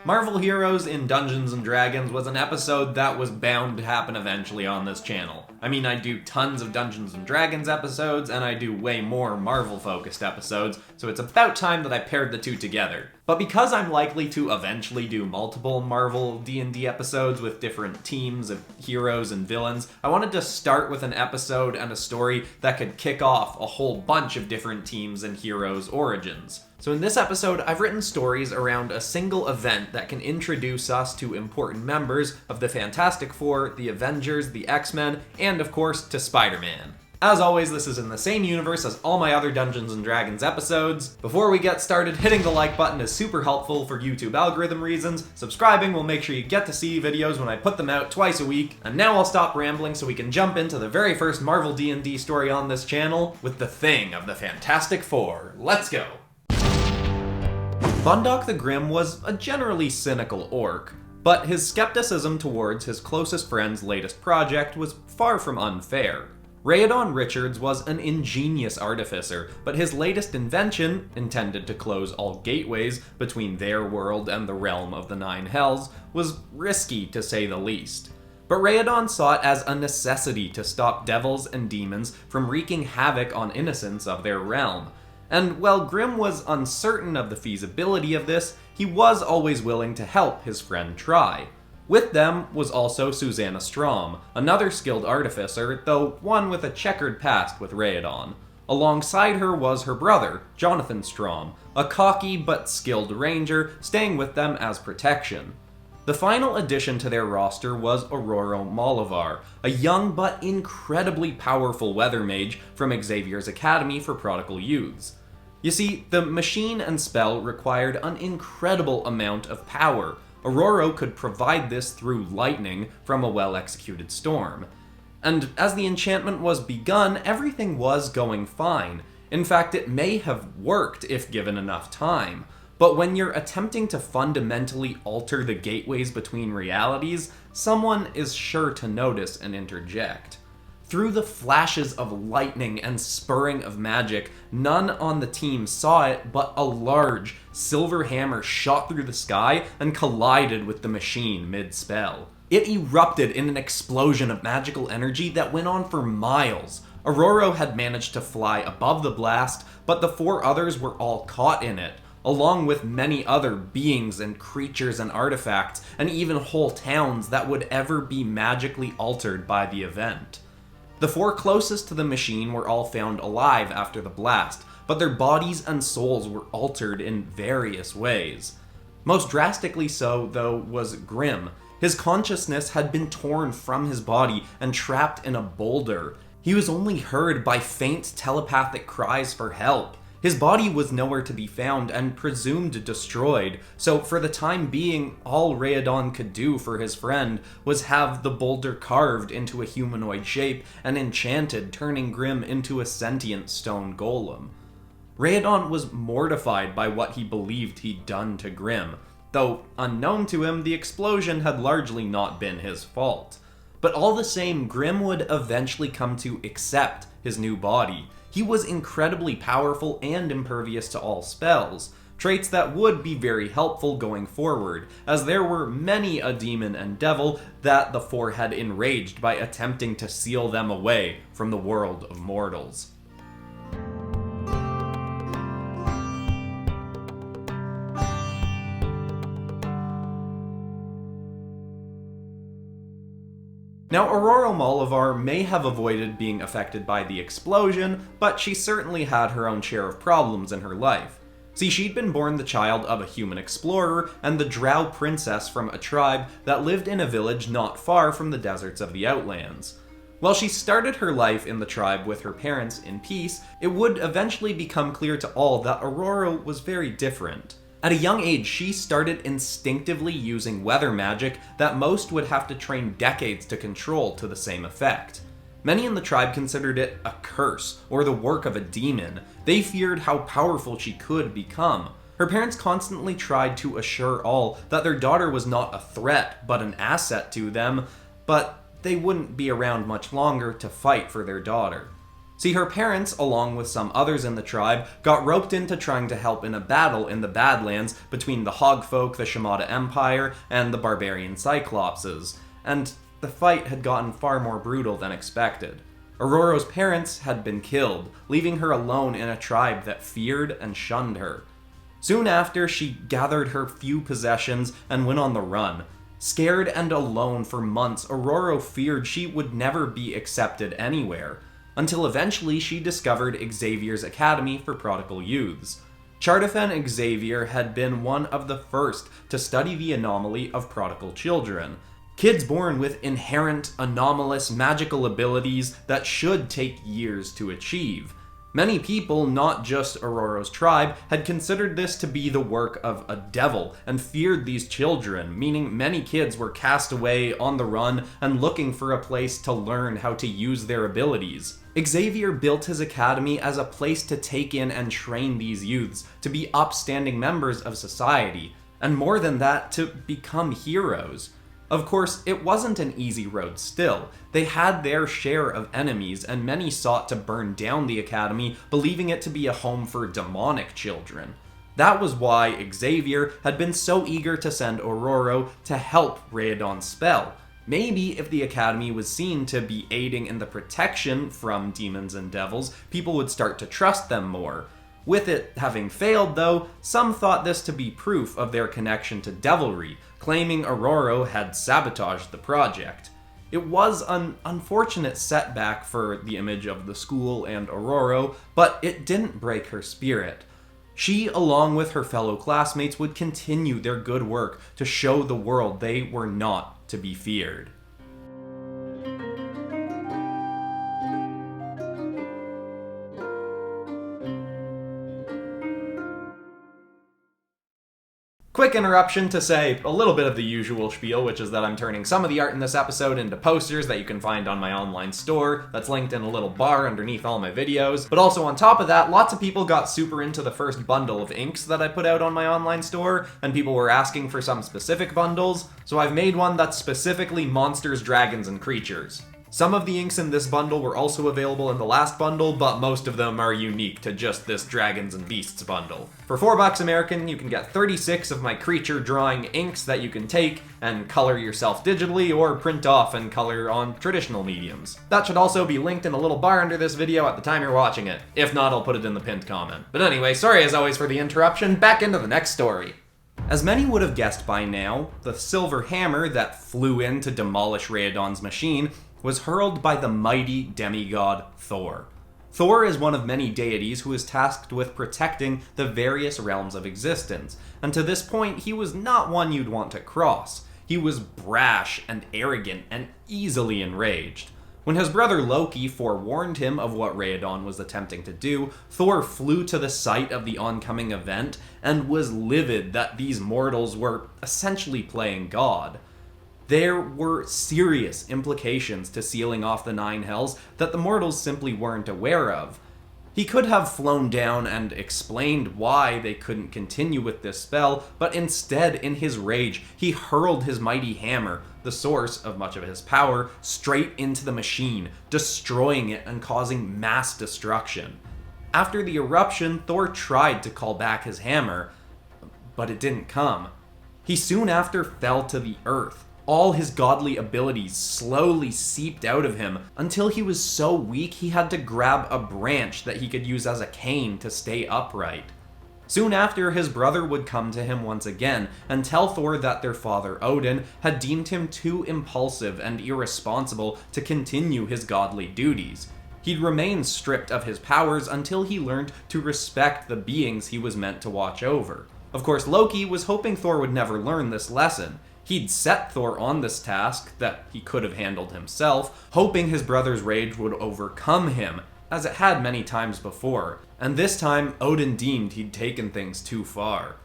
Marvel Heroes in Dungeons & Dragons was an episode that was bound to happen eventually on this channel. I mean, I do tons of Dungeons & Dragons episodes, and I do way more Marvel-focused episodes, so it's about time that I paired the two together. But because I'm likely to eventually do multiple Marvel D&D episodes with different teams of heroes and villains, I wanted to start with an episode and a story that could kick off a whole bunch of different teams and heroes' origins. So in this episode, I've written stories around a single event that can introduce us to important members of the Fantastic Four, the Avengers, the X-Men, and of course, to Spider-Man. As always, this is in the same universe as all my other Dungeons & Dragons episodes. Before we get started, hitting the like button is super helpful for YouTube algorithm reasons. Subscribing will make sure you get to see videos when I put them out twice a week. And now I'll stop rambling so we can jump into the very first Marvel D&D story on this channel with the Thing of the Fantastic Four. Let's go! Vondark the Grim was a generally cynical orc, but his skepticism towards his closest friend's latest project was far from unfair. Rheodon Richards was an ingenious artificer, but his latest invention, intended to close all gateways between their world and the realm of the Nine Hells, was risky to say the least. But Rheodon saw it as a necessity to stop devils and demons from wreaking havoc on innocents of their realm. And while Grimm was uncertain of the feasibility of this, he was always willing to help his friend try. With them was also Susanna Strom, another skilled artificer, though one with a checkered past with Rheodon. Alongside her was her brother, Jonathan Strom, a cocky but skilled ranger, staying with them as protection. The final addition to their roster was Aurora Molivar, a young but incredibly powerful weather mage from Xavier's Academy for Prodigal Youths. You see, the machine and spell required an incredible amount of power. Aurora could provide this through lightning from a well-executed storm. And as the enchantment was begun, everything was going fine. In fact, it may have worked if given enough time. But when you're attempting to fundamentally alter the gateways between realities, someone is sure to notice and interject. Through the flashes of lightning and spurring of magic, none on the team saw it, but a large, silver hammer shot through the sky and collided with the machine mid-spell. It erupted in an explosion of magical energy that went on for miles. Aurora had managed to fly above the blast, but the four others were all caught in it, along with many other beings and creatures and artifacts, and even whole towns that would ever be magically altered by the event. The four closest to the machine were all found alive after the blast, but their bodies and souls were altered in various ways. Most drastically so, though, was Grimm. His consciousness had been torn from his body and trapped in a boulder. He was only heard by faint telepathic cries for help. His body was nowhere to be found and presumed destroyed, so for the time being, all Rheodon could do for his friend was have the boulder carved into a humanoid shape and enchanted, turning Grimm into a sentient stone golem. Rheodon was mortified by what he believed he'd done to Grimm, though unknown to him, the explosion had largely not been his fault. But all the same, Grimm would eventually come to accept his new body. He was incredibly powerful and impervious to all spells, traits that would be very helpful going forward, as there were many a demon and devil that the four had enraged by attempting to seal them away from the world of mortals. Now, Aurora Molivar may have avoided being affected by the explosion, but she certainly had her own share of problems in her life. See, she'd been born the child of a human explorer and the drow princess from a tribe that lived in a village not far from the deserts of the Outlands. While she started her life in the tribe with her parents in peace, it would eventually become clear to all that Aurora was very different. At a young age, she started instinctively using weather magic that most would have to train decades to control to the same effect. Many in the tribe considered it a curse, or the work of a demon. They feared how powerful she could become. Her parents constantly tried to assure all that their daughter was not a threat, but an asset to them, but they wouldn't be around much longer to fight for their daughter. See, her parents, along with some others in the tribe, got roped into trying to help in a battle in the Badlands between the Hogfolk, the Shimada Empire, and the barbarian Cyclopses, and the fight had gotten far more brutal than expected. Ororo's parents had been killed, leaving her alone in a tribe that feared and shunned her. Soon after, she gathered her few possessions and went on the run. Scared and alone for months, Ororo feared she would never be accepted anywhere, until eventually she discovered Xavier's Academy for Prodigal Youths. Chardafen Xavier had been one of the first to study the anomaly of prodigal children. Kids born with inherent, anomalous, magical abilities that should take years to achieve. Many people, not just Ororo's tribe, had considered this to be the work of a devil and feared these children, meaning many kids were cast away on the run and looking for a place to learn how to use their abilities. Xavier built his academy as a place to take in and train these youths to be upstanding members of society, and more than that, to become heroes. Of course, it wasn't an easy road still. They had their share of enemies, and many sought to burn down the academy, believing it to be a home for demonic children. That was why Xavier had been so eager to send Ororo to help Rhadon's spell. Maybe if the academy was seen to be aiding in the protection from demons and devils, people would start to trust them more. With it having failed, though, some thought this to be proof of their connection to devilry, claiming Ororo had sabotaged the project. It was an unfortunate setback for the image of the school and Ororo, but it didn't break her spirit. She, along with her fellow classmates, would continue their good work to show the world they were not to be feared. Quick interruption to say a little bit of the usual spiel, which is that I'm turning some of the art in this episode into posters that you can find on my online store. That's linked in a little bar underneath all my videos. But also on top of that, lots of people got super into the first bundle of inks that I put out on my online store, and people were asking for some specific bundles, so I've made one that's specifically monsters, dragons, and creatures. Some of the inks in this bundle were also available in the last bundle, but most of them are unique to just this Dragons and Beasts bundle. For $4 American, you can get 36 of my creature drawing inks that you can take and color yourself digitally or print off and color on traditional mediums. That should also be linked in a little bar under this video at the time you're watching it. If not, I'll put it in the pinned comment. But anyway, sorry as always for the interruption, back into the next story. As many would have guessed by now, the silver hammer that flew in to demolish Rhadon's machine was hurled by the mighty demigod Thor. Thor is one of many deities who is tasked with protecting the various realms of existence, and to this point he was not one you'd want to cross. He was brash and arrogant and easily enraged. When his brother Loki forewarned him of what Rhadon was attempting to do, Thor flew to the site of the oncoming event and was livid that these mortals were essentially playing God. There were serious implications to sealing off the Nine Hells that the mortals simply weren't aware of. He could have flown down and explained why they couldn't continue with this spell, but instead, in his rage, he hurled his mighty hammer, the source of much of his power, straight into the machine, destroying it and causing mass destruction. After the eruption, Thor tried to call back his hammer, but it didn't come. He soon after fell to the earth. All his godly abilities slowly seeped out of him until he was so weak he had to grab a branch that he could use as a cane to stay upright. Soon after, his brother would come to him once again and tell Thor that their father Odin had deemed him too impulsive and irresponsible to continue his godly duties. He'd remain stripped of his powers until he learned to respect the beings he was meant to watch over. Of course, Loki was hoping Thor would never learn this lesson. He'd set Thor on this task that he could have handled himself, hoping his brother's rage would overcome him, as it had many times before, and this time Odin deemed he'd taken things too far.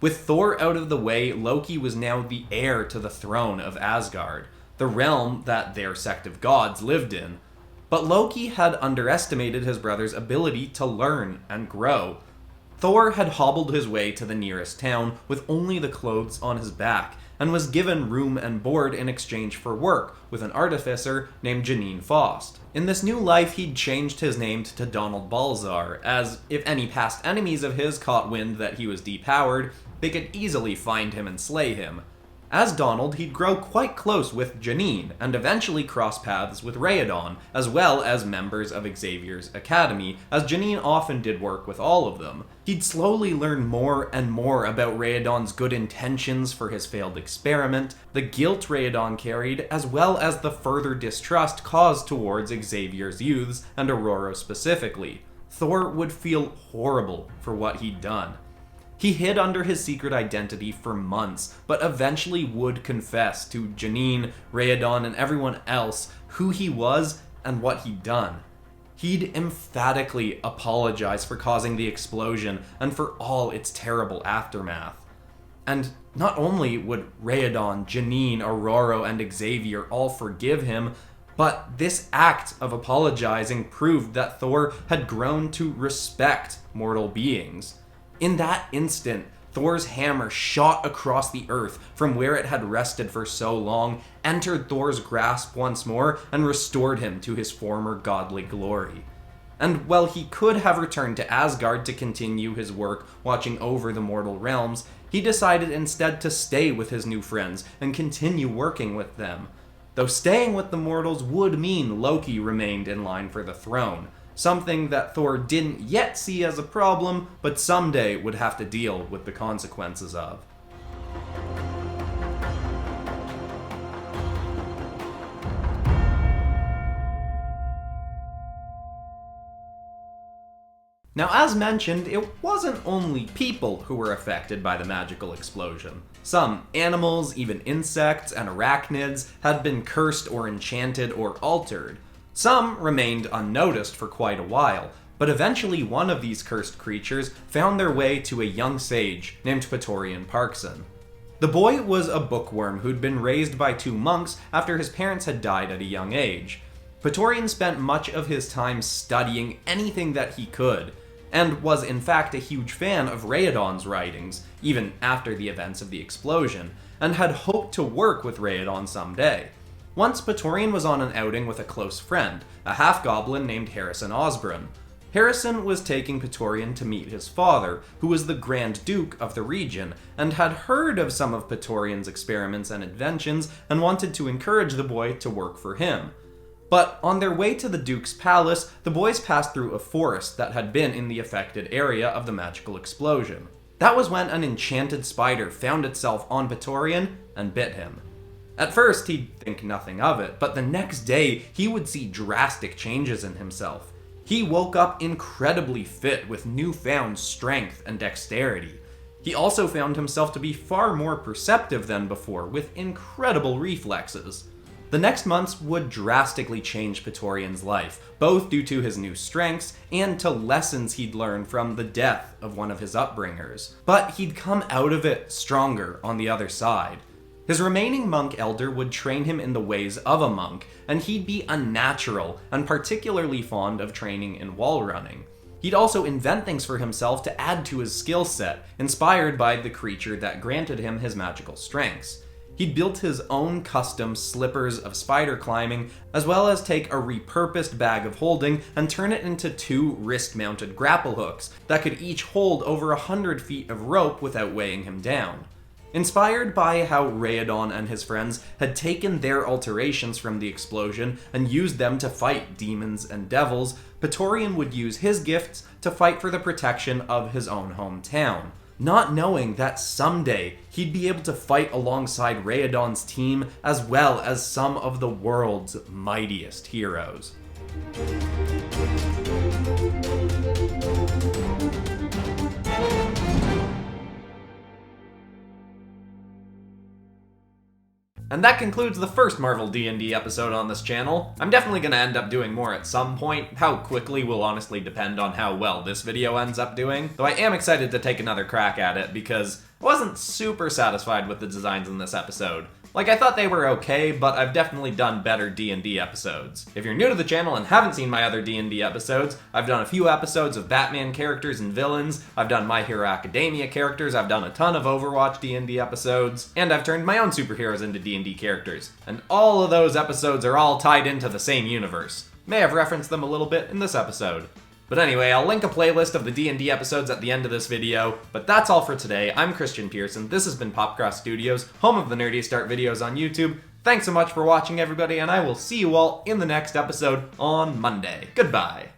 With Thor out of the way, Loki was now the heir to the throne of Asgard, the realm that their sect of gods lived in. But Loki had underestimated his brother's ability to learn and grow. Thor had hobbled his way to the nearest town with only the clothes on his back, and was given room and board in exchange for work with an artificer named Janine Faust. In this new life, he'd changed his name to Donald Balzar, as if any past enemies of his caught wind that he was depowered, they could easily find him and slay him. As Donald, he'd grow quite close with Janine, and eventually cross paths with Rhadon, as well as members of Xavier's Academy, as Janine often did work with all of them. He'd slowly learn more and more about Rhadon's good intentions for his failed experiment, the guilt Rhadon carried, as well as the further distrust caused towards Xavier's youths, and Aurora specifically. Thor would feel horrible for what he'd done. He hid under his secret identity for months, but eventually would confess to Janine, Rhadon, and everyone else who he was and what he'd done. He'd emphatically apologize for causing the explosion and for all its terrible aftermath. And not only would Rhadon, Janine, Aurora, and Xavier all forgive him, but this act of apologizing proved that Thor had grown to respect mortal beings. In that instant, Thor's hammer shot across the earth from where it had rested for so long, entered Thor's grasp once more, and restored him to his former godly glory. And while he could have returned to Asgard to continue his work watching over the mortal realms, he decided instead to stay with his new friends and continue working with them. Though staying with the mortals would mean Loki remained in line for the throne, something that Thor didn't yet see as a problem, but someday would have to deal with the consequences of. Now, as mentioned, it wasn't only people who were affected by the magical explosion. Some animals, even insects and arachnids, had been cursed or enchanted or altered. Some remained unnoticed for quite a while, but eventually one of these cursed creatures found their way to a young sage named Praetorian Parkson. The boy was a bookworm who'd been raised by two monks after his parents had died at a young age. Praetorian spent much of his time studying anything that he could, and was in fact a huge fan of Rhadon's writings, even after the events of the explosion, and had hoped to work with Rhadon someday. Once, Praetorian was on an outing with a close friend, a half-goblin named Harrison Osborne. Harrison was taking Praetorian to meet his father, who was the Grand Duke of the region, and had heard of some of Praetorian's experiments and inventions, and wanted to encourage the boy to work for him. But on their way to the Duke's palace, the boys passed through a forest that had been in the affected area of the magical explosion. That was when an enchanted spider found itself on Praetorian and bit him. At first, he'd think nothing of it, but the next day, he would see drastic changes in himself. He woke up incredibly fit with newfound strength and dexterity. He also found himself to be far more perceptive than before, with incredible reflexes. The next months would drastically change Praetorian's life, both due to his new strengths and to lessons he'd learned from the death of one of his upbringers. But he'd come out of it stronger on the other side. His remaining monk elder would train him in the ways of a monk, and he'd be a natural and particularly fond of training in wall running. He'd also invent things for himself to add to his skill set, inspired by the creature that granted him his magical strengths. He'd built his own custom slippers of spider climbing, as well as take a repurposed bag of holding and turn it into two wrist-mounted grapple hooks that could each hold over 100 feet of rope without weighing him down. Inspired by how Rhadon and his friends had taken their alterations from the explosion and used them to fight demons and devils, Praetorian would use his gifts to fight for the protection of his own hometown, not knowing that someday he'd be able to fight alongside Rhadon's team as well as some of the world's mightiest heroes. And that concludes the first Marvel D&D episode on this channel. I'm definitely going to end up doing more at some point. How quickly will honestly depend on how well this video ends up doing, though I am excited to take another crack at it because I wasn't super satisfied with the designs in this episode. Like, I thought they were okay, but I've definitely done better D&D episodes. If you're new to the channel and haven't seen my other D&D episodes, I've done a few episodes of Batman characters and villains, I've done My Hero Academia characters, I've done a ton of Overwatch D&D episodes, and I've turned my own superheroes into D&D characters. And all of those episodes are all tied into the same universe. May have referenced them a little bit in this episode. But anyway, I'll link a playlist of the D&D episodes at the end of this video, but that's all for today. I'm Christian Pearson, this has been PopCross Studios, home of the nerdiest art videos on YouTube. Thanks so much for watching, everybody, and I will see you all in the next episode on Monday. Goodbye!